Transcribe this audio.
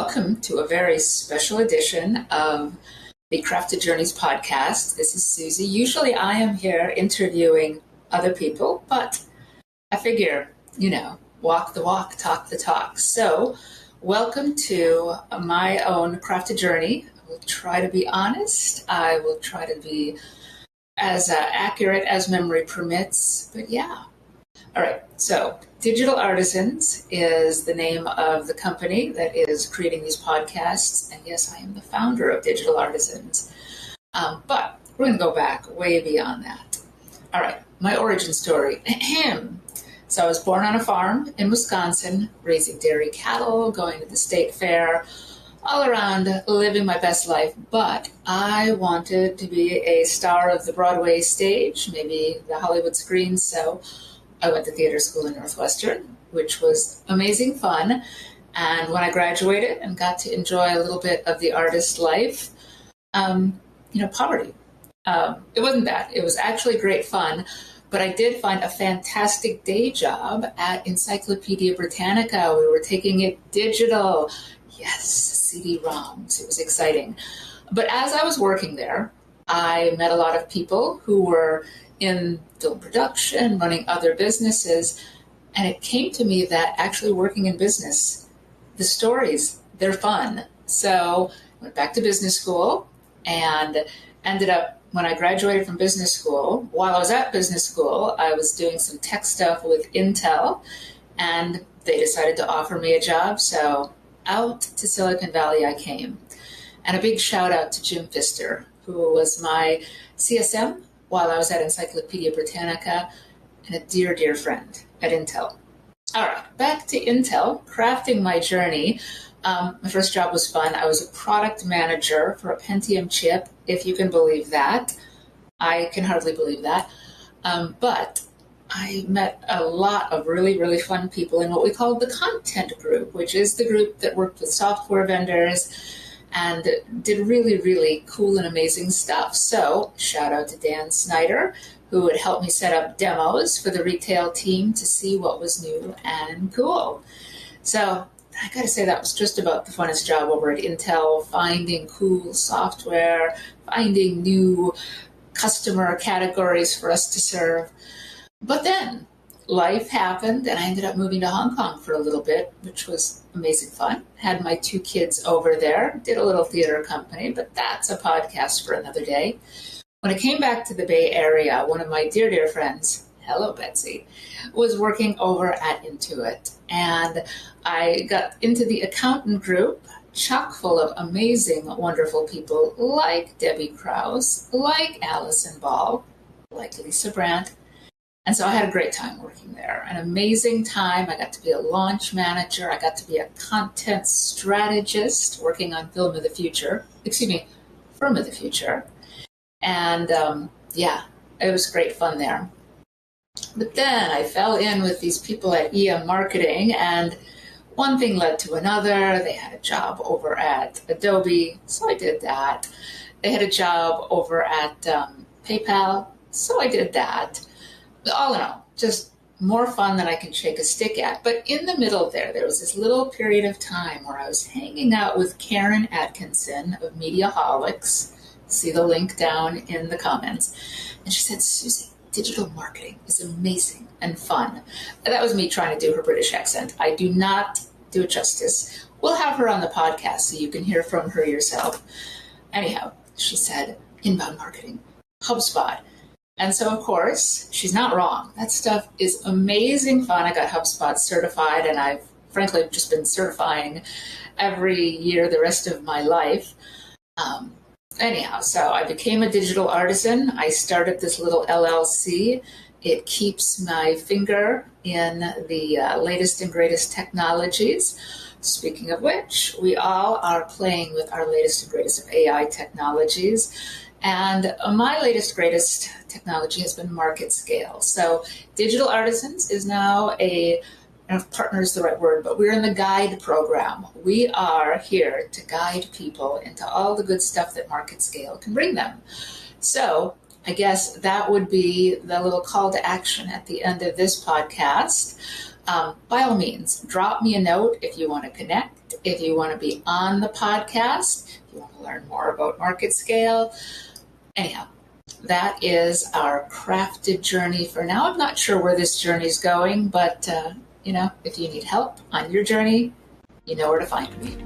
welcome to a very special edition of the Crafted Journeys podcast. This is Suzy. Usually I am here interviewing other people, but I figure, walk the walk, talk the talk. So welcome to my own crafted journey. I will try to be honest. I will try to be as accurate as memory permits, but yeah. All right, so Digital Artisans is the name of the company that is creating these podcasts. And yes, I am the founder of Digital Artisans. But we're going to go back way beyond that. All right, my origin story. So I was born on a farm in Wisconsin, raising dairy cattle, going to the state fair, all around living my best life. But I wanted to be a star of the Broadway stage, maybe the Hollywood screen. So I went to theater school in Northwestern, which was amazing fun. And when I graduated and got to enjoy a little bit of the artist life, poverty. It wasn't that. It was actually great fun. But I did find a fantastic day job at Encyclopedia Britannica. We were taking it digital. Yes, CD-ROMs. It was exciting. But as I was working there, I met a lot of people who were in film production, running other businesses. And it came to me that actually working in business, the stories, they're fun. So I went back to business school and ended up, when I graduated from business school, while I was at business school, I was doing some tech stuff with Intel, and they decided to offer me a job. So out to Silicon Valley I came. And a big shout out to Jim Pfister, who was my CSM while I was at Encyclopedia Britannica, and a dear, dear friend at Intel. All right, back to Intel, crafting my journey. My first job was fun. I was a product manager for a Pentium chip, if you can believe that. I can hardly believe that. But I met a lot of really, really fun people in what we call the content group, which is the group that worked with software vendors and did really, really cool and amazing stuff. So shout out to Dan Snyder, who would help me set up demos for the retail team to see what was new and cool. So I got to say that was just about the funnest job over at Intel, finding cool software, finding new customer categories for us to serve. But then life happened and I ended up moving to Hong Kong for a little bit, which was amazing fun. Had my 2 kids over there, did a little theater company, but that's a podcast for another day. When I came back to the Bay Area, one of my dear, dear friends, hello Betsy, was working over at Intuit. And I got into the accountant group, chock full of amazing, wonderful people like Debbie Krause, like Allison Ball, like Lisa Brandt. And so I had a great time working there, an amazing time. I got to be a launch manager. I got to be a content strategist working on Firm of the Future. And it was great fun there. But then I fell in with these people at EM Marketing, and one thing led to another. They had a job over at Adobe, so I did that. They had a job over at PayPal, so I did that. All in all, just more fun than I can shake a stick at. But in the middle there was this little period of time where I was hanging out with Karen Atkinson of Mediaholics. See the link down in the comments. And she said, Suzy, digital marketing is amazing and fun. And that was me trying to do her British accent. I do not do it justice. We'll have her on the podcast so you can hear from her yourself. Anyhow, she said, inbound marketing, HubSpot. And so, of course, she's not wrong. That stuff is amazing fun. I got HubSpot certified, and I've frankly just been certifying every year the rest of my life. Anyhow, so I became a digital artisan. I started this little LLC. It keeps my finger in the latest and greatest technologies. Speaking of which, we all are playing with our latest and greatest of AI technologies. And my latest, greatest technology has been MarketScale. So Digital Artisans is now I don't know if partner is the right word, but we're in the guide program. We are here to guide people into all the good stuff that MarketScale can bring them. So I guess that would be the little call to action at the end of this podcast. By all means, drop me a note if you want to connect. if you want to be on the podcast, if you want to learn more about MarketScale. Anyhow, that is our crafted journey for now. I'm not sure where this journey is going, but if you need help on your journey, you know where to find me.